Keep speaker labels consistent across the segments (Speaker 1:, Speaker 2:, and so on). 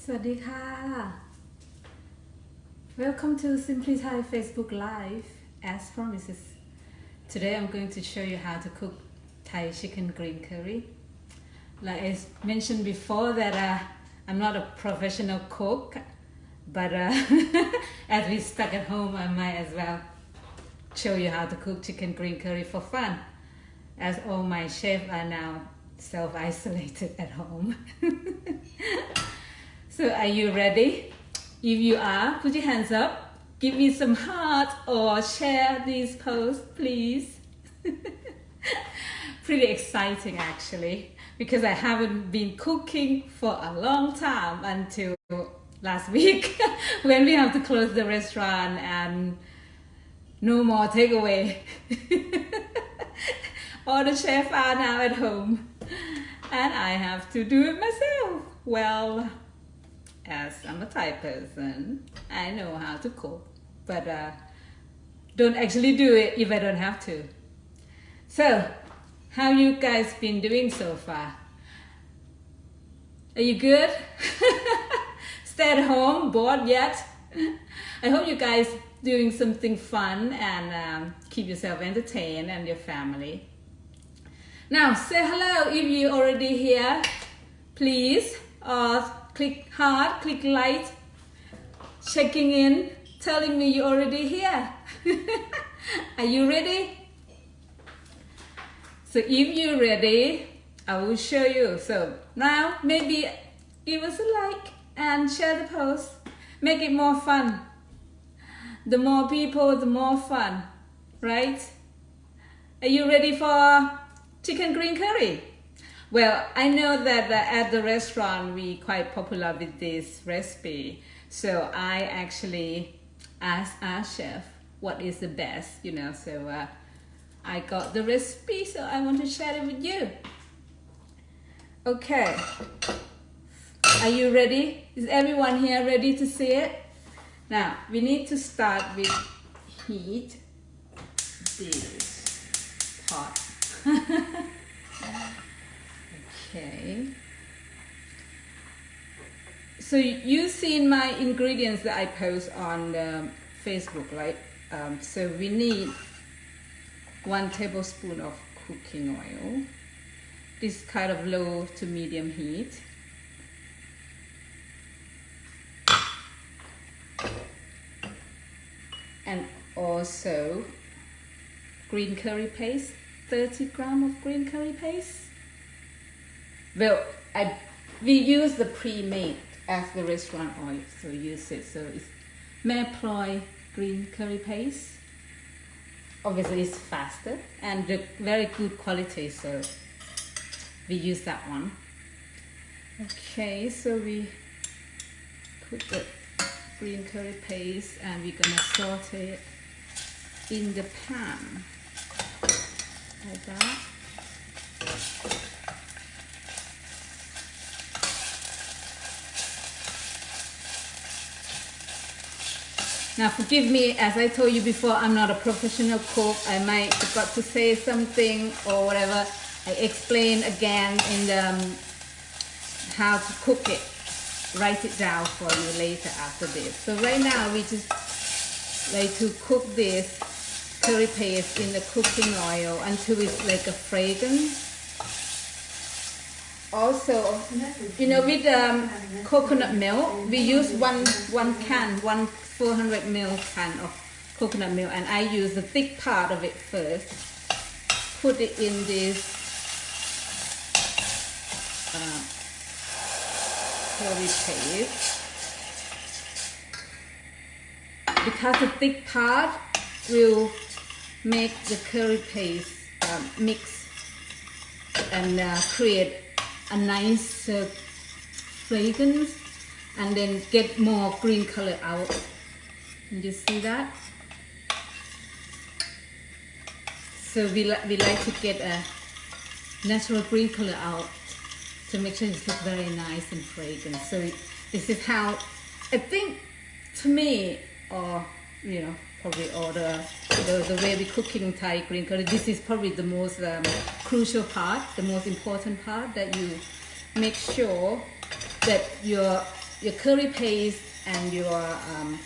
Speaker 1: สวัสดีค่ะ Welcome to Simply Thai Facebook Live. As promised, today I'm going to show you how to cook Thai chicken green curry. Like I mentioned before that I'm not a professional cook, but as we stuck at home, I might as well show you how to cook chicken green curry for fun, as all my chefs are now self-isolated at home. So are you ready? If you are, put your hands up, give me some heart or share this post, please. Pretty exciting actually, because I haven't been cooking for a long time until last week when we have to close the restaurant and no more takeaway. All the chefs are now at home and I have to do it myself. Well, as I'm a Thai person, I know how to cook, but don't actually do it if I don't have to. So, how you guys been doing so far? Are you good? Stay at home, bored yet? I hope you guys doing something fun and keep yourself entertained and your family. Now, say hello if you're already here, please. Click heart, click like, checking in, telling me you're already here. Are you ready? So if you're ready, I will show you. So now maybe give us a like and share the post. Make it more fun. The more people, the more fun, right? Are you ready for chicken green curry? Well, I know that at the restaurant we quite popular with this recipe, so I actually asked our chef what is the best, so I got the recipe, so I want to share it with you. Okay, are you ready? Is everyone here ready to see it? Now, we need to start with heat this pot. Okay, so you've seen my ingredients that I post on Facebook, right? So we need 1 tablespoon of cooking oil, this kind of low to medium heat. And also green curry paste, 30 grams of green curry paste. Well, we use the pre-made as the restaurant oil, so use it. So it's Mae Ploy green curry paste. Obviously, it's faster and very good quality, so we use that one. Okay, so we put the green curry paste and we're gonna saute it in the pan like that. Now forgive me, as I told you before, I'm not a professional cook. I might forgot to say something or whatever. I explain again in the how to cook it. Write it down for you later after this. So right now we just like to cook this curry paste in the cooking oil until it's like a fragrance. Also, with coconut milk, we use one 400 ml can of coconut milk, and I use the thick part of it first. Put it in this curry paste, because the thick part will make the curry paste mix and create a nice fragrance and then get more green color out. You see that? So we like to get a natural green color out to make sure it looks very nice and fragrant. So this is how I think, to me, or probably all the way we cooking Thai green curry, this is probably the most crucial part, the most important part, that you make sure that your your curry paste and your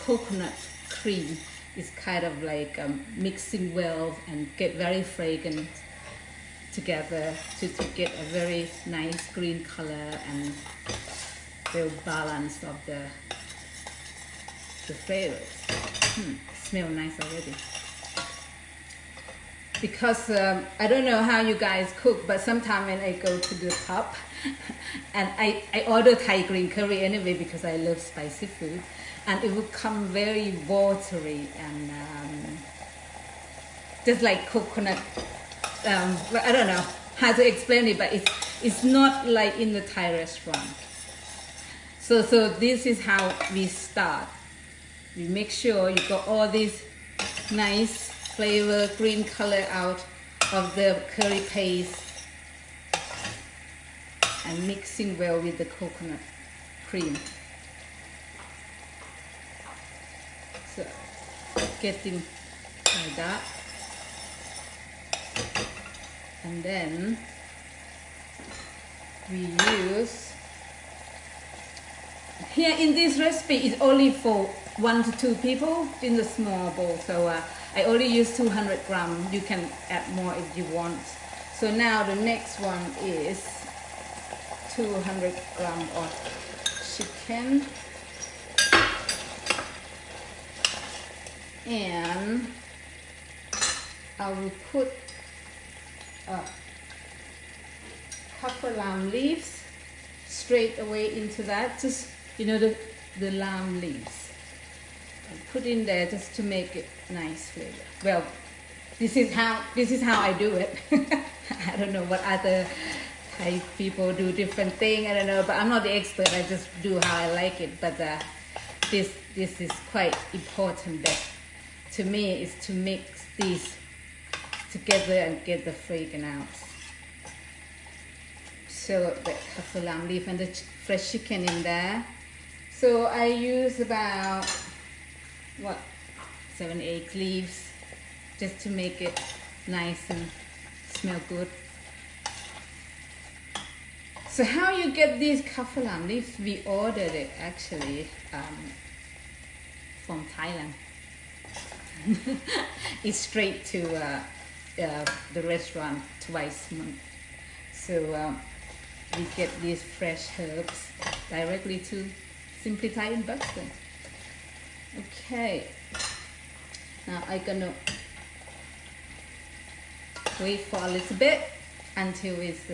Speaker 1: coconut cream is kind of like mixing well and get very fragrant together to get a very nice green color and well balance of the flavors. Smell nice already. Because I don't know how you guys cook, but sometimes when I go to the pub and I order Thai green curry anyway because I love spicy food, and it would come very watery and just like coconut. I don't know how to explain it, but it's not like in the Thai restaurant. So this is how we start. We make sure you got all this nice flavor, green color out of the curry paste and mixing well with the coconut cream. So getting like that. And then we use, here in this recipe it's only for 1 to 2 people in the small bowl, so I only use 200 grams. You can add more if you want. So now the next one is 200 grams of chicken, and I will put Kaffir lime leaves straight away into that. Just, you know, the lime leaves. I put in there just to make it nice flavor. Well, this is how I do it. I don't know what other Thai people do different thing. I don't know, but I'm not the expert. I just do how I like it. But this is quite important. That to me is to mix these together and get the fragrance out. So the Kaffir lime leaf and the fresh chicken in there. So I use about 7-8 leaves just to make it nice and smell good. So how you get these Kaffir lime leaves? We ordered it actually from Thailand. It's straight to the restaurant twice a month. So we get these fresh herbs directly to Simply Thai in Buxton. Okay, now I'm gonna wait for a little bit until it's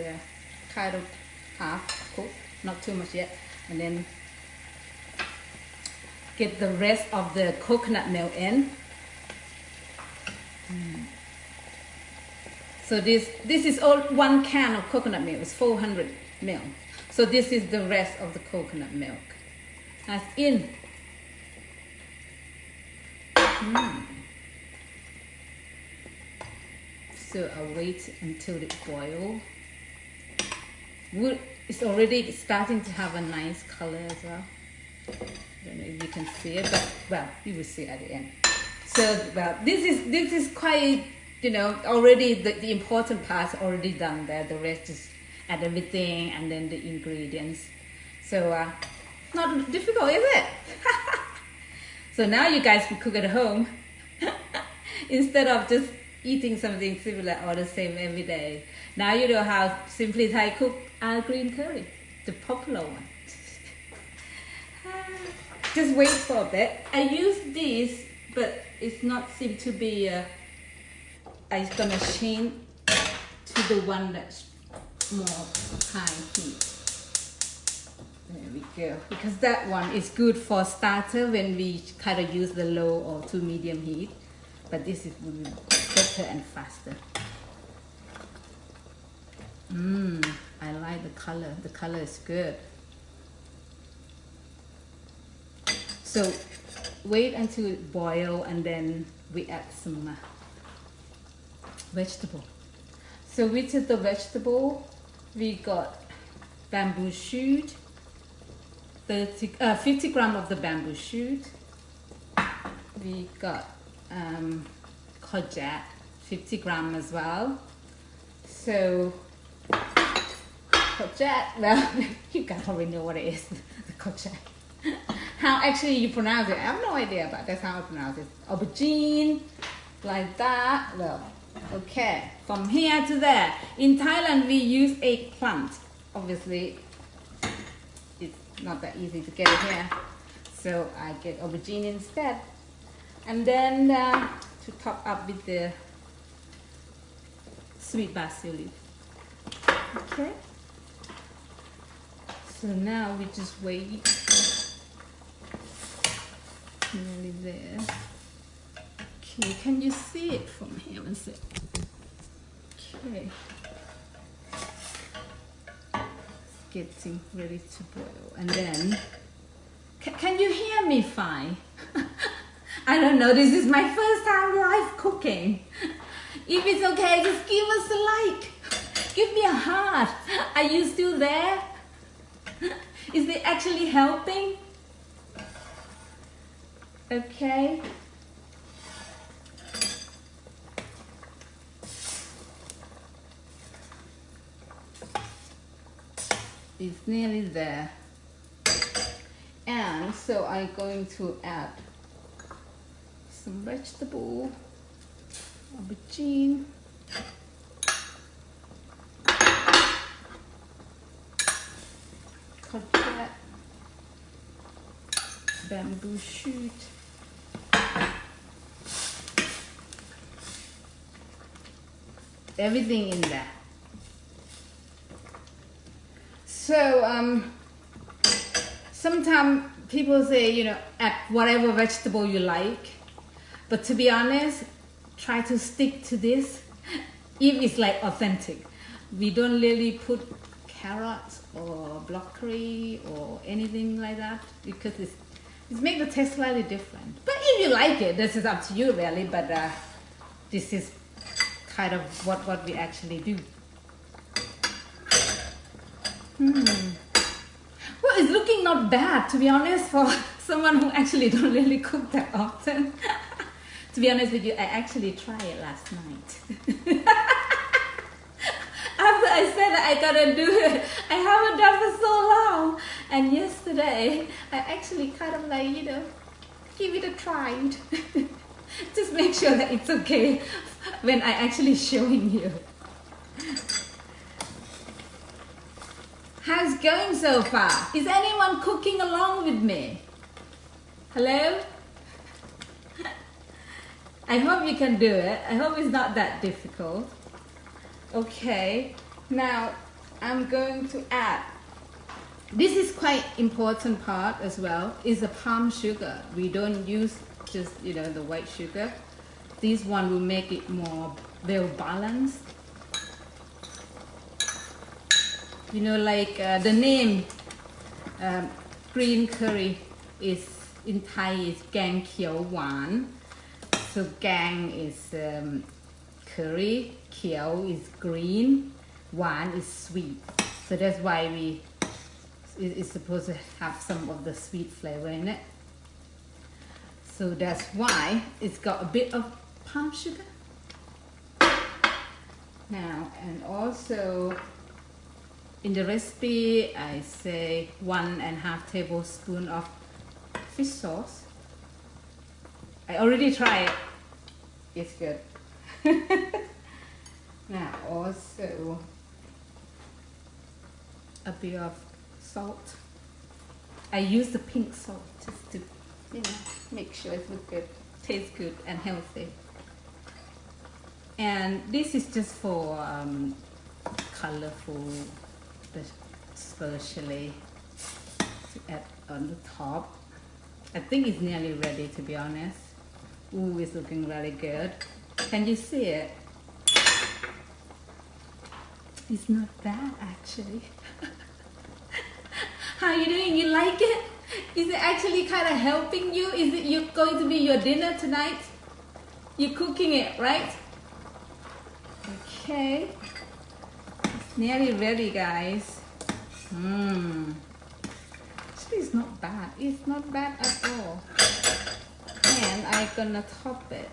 Speaker 1: kind of half cooked, not too much yet, and then get the rest of the coconut milk in. So this is all 1 can of coconut milk. It's 400 ml. So this is the rest of the coconut milk. That's in. So I'll wait until it boils. It's already starting to have a nice color as well. I don't know if you can see it, but well, you will see at the end. So well, this is quite, you know, already the important part's already done there. The rest is add everything and then the ingredients. So not difficult, is it? So now you guys can cook at home instead of just eating something similar or the same every day. Now you know how Simply Thai cook our green curry, the popular one. Just wait for a bit. I use this, but it's not seem to be. I'm gonna change to the one that's more high heat. There we go. Because that one is good for starter when we kind of use the low or to medium heat. But this is better and faster. I like the color. The color is good. So wait until it boils and then we add some vegetable. So which is the vegetable? We got bamboo shoot, 50 grams of the bamboo shoot. We got courgette, 50 grams as well. So courgette, well, you guys already know what it is, the courgette. How actually you pronounce it, I have no idea, but that's how I pronounce it. Aubergine, like that. Well, okay, from here to there. In Thailand, we use eggplant. Obviously, it's not that easy to get it here. So I get aubergine instead. And then to top up with the sweet basil leaf. Okay. So now we just wait. Nearly there. Okay, can you see it from here? One sec. Okay. It's getting ready to boil. And then, can you hear me fine? I don't know, this is my first time live cooking. If it's okay, just give us a like. Give me a heart. Are you still there? Is it actually helping? Okay. It's nearly there. And so I'm going to add some vegetable, aubergine, courgette, bamboo shoot, everything in there. So sometimes people say, you know, add whatever vegetable you like, but to be honest, try to stick to this if it's like authentic. We don't really put carrots or broccoli or anything like that because it's make the taste slightly different. But if you like it, this is up to you really, but this is kind of what we actually do. Well, it's looking not bad, to be honest, for someone who actually don't really cook that often. To be honest with you, I actually tried it last night. After I said that I gotta do it, I haven't done for so long. And yesterday, I actually kind of like, you know, give it a try. Just make sure that it's okay when I actually showing you. How's it going so far? Is anyone cooking along with me? Hello? I hope you can do it. I hope it's not that difficult. Okay, now I'm going to add, this is quite important part as well, is the palm sugar. We don't use just, you know, the white sugar. This one will make it more well balanced. You know, like the name green curry is in Thai is แกงเขียวหวาน so แกง is curry, เขียว is green, หวาน is sweet. So that's why it's supposed to have some of the sweet flavor in it. So that's why it's got a bit of palm sugar. Now, and also in the recipe, I say 1.5 tablespoons of fish sauce. I already tried it. It's good. Now also a bit of salt. I use the pink salt just to, you know, make sure it looks good, tastes good and healthy. And this is just for colorful, especially to add on the top. I think it's nearly ready, to be honest. Ooh, it's looking really good. Can you see it? It's not bad actually. How are you doing? You like it? Is it actually kind of helping you? Is it going to be your dinner tonight? You're cooking it, right? Okay. It's nearly ready, guys. Actually, it's not bad. It's not bad at all. And I'm gonna top it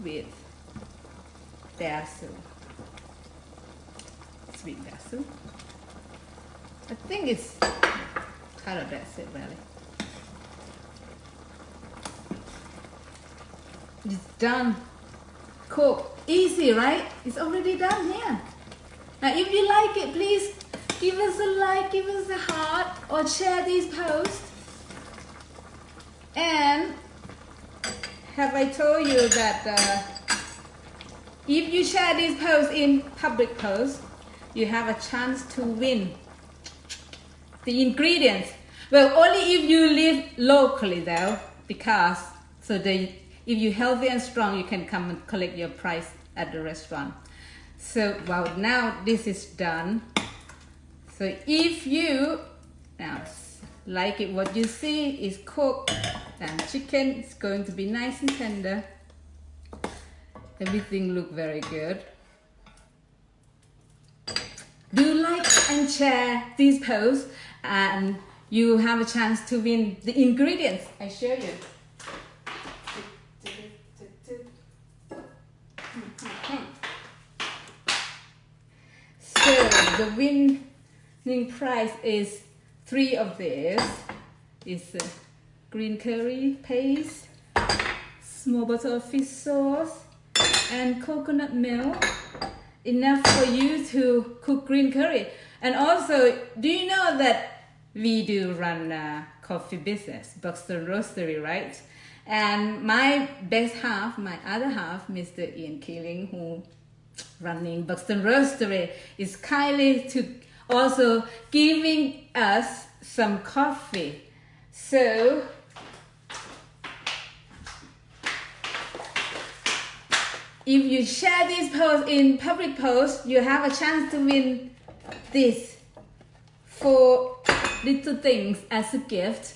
Speaker 1: with basil. Sweet basil. I think it's kind of that's it, really. It's done. Cook. Easy, right? It's already done here. Now, if you like it, please give us a like, give us a heart, or share these posts. And have I told you that if you share these posts in public posts, you have a chance to win the ingredients. Well, only if you live locally though, because if you're healthy and strong, you can come and collect your prize at the restaurant. So, well, now this is done. So if you now like it, what you see is cooked, and chicken is going to be nice and tender. Everything look very good. Do like and share these posts, and you have a chance to win the ingredients I show you. So the winning prize is 3 of these. It's green curry paste, small bottle of fish sauce, and coconut milk. Enough for you to cook green curry. And also, do you know that we do run a coffee business, Buxton Roastery, right? And my best half, my other half, Mr. Ian Keeling, who running Buxton Roastery, is kindly to also giving us some coffee. So if you share these posts in public posts, you have a chance to win this 4 little things as a gift.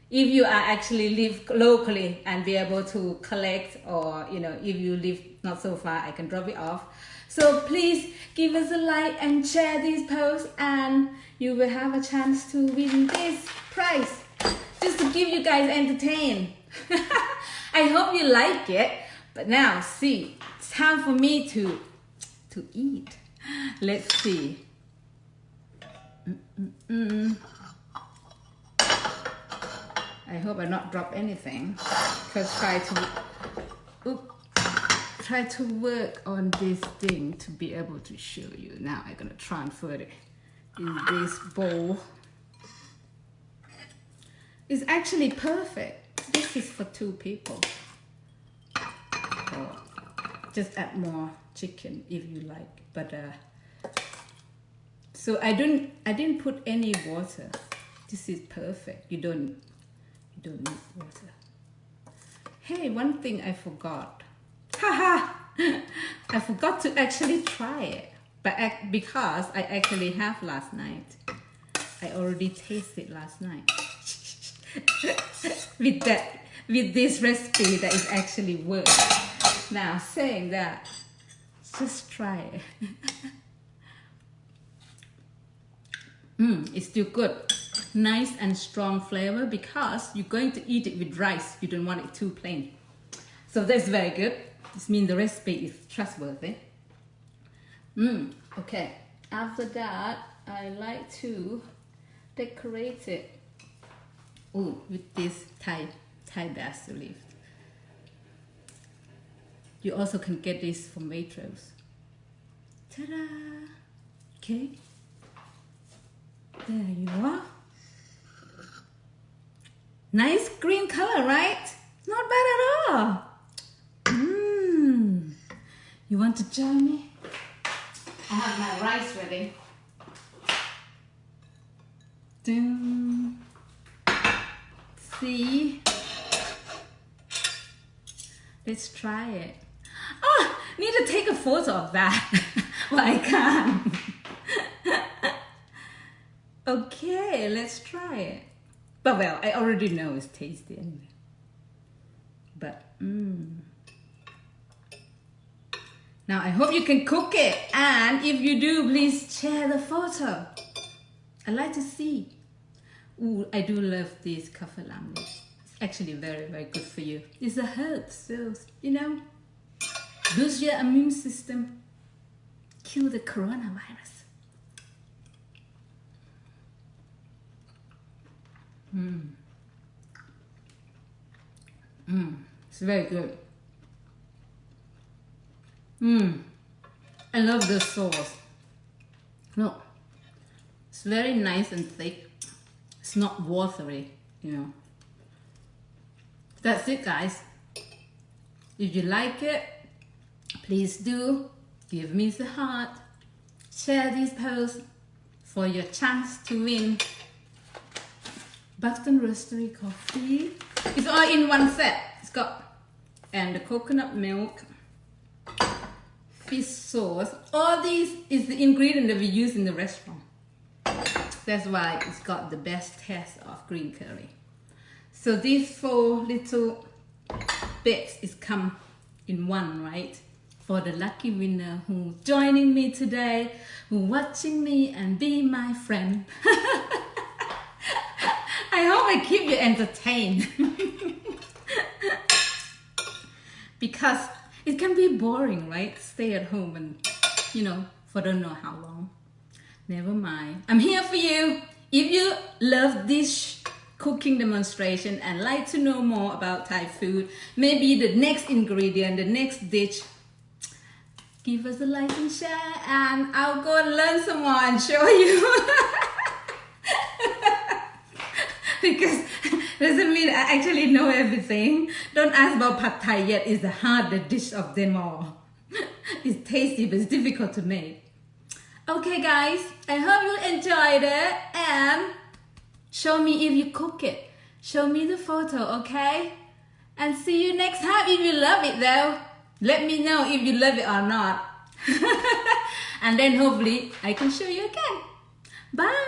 Speaker 1: If you are actually live locally and be able to collect, or if you live not so far, I can drop it off. So please give us a like and share these posts, and you will have a chance to win this prize. Just to keep you guys entertained. I hope you like it. But now, see, it's time for me to eat. Let's see. I hope I not drop anything, because try to work on this thing to be able to show you. Now I'm gonna transfer it in this bowl. It's actually perfect. This is for 2 people. Or just add more chicken if you like. But so I didn't put any water. This is perfect. You don't need water. Hey, one thing I forgot. Haha! I forgot to actually try it. But because I actually have last night. I already tasted last night. with this recipe that is actually works. Now, saying that, just try it. It's still good. Nice and strong flavor, because you're going to eat it with rice. You don't want it too plain. So that's very good. This means the recipe is trustworthy. Okay. After that, I like to decorate it with this Thai basil leaf. You also can get this from Waitrose. Ta-da! Okay. There you are. Nice green color, right? Not bad at all. You want to join me? I have my rice ready. Dun. See? Let's try it. Oh, need to take a photo of that. Well, I can't. Okay, let's try it. But well, I already know it's tasty anyway. But now I hope you can cook it, and if you do, please share the photo. I'd like to see. I do love this Kaffir lamb leaf. It's actually very, very good for you. It's a herb, so boost your immune system, kill the coronavirus. It's very good. I love the sauce. Look, it's very nice and thick. It's not watery, you know. That's it, guys. If you like it, please do give me the heart. Share this post for your chance to win Boston Roastery coffee. It's all in one set. It's got and the coconut milk, fish sauce. All these is the ingredient that we use in the restaurant. That's why it's got the best taste of green curry. So these 4 little bits is come in one, right? For the lucky winner who joining me today, who watching me and be my friend. I hope I keep you entertained. Because it can be boring, right? Stay at home and, you know, for don't know how long. Never mind. I'm here for you. If you love this cooking demonstration and like to know more about Thai food, maybe the next ingredient, the next dish, give us a like and share, and I'll go and learn some more and show you. Because doesn't mean I actually know everything. Don't ask about pad thai yet. It's the hardest dish of them all. It's tasty, but it's difficult to make. Okay, guys, I hope you enjoyed it, and show me if you cook it. Show me the photo, okay? And see you next time. If you love it though, let me know if you love it or not. And then hopefully I can show you again. Bye.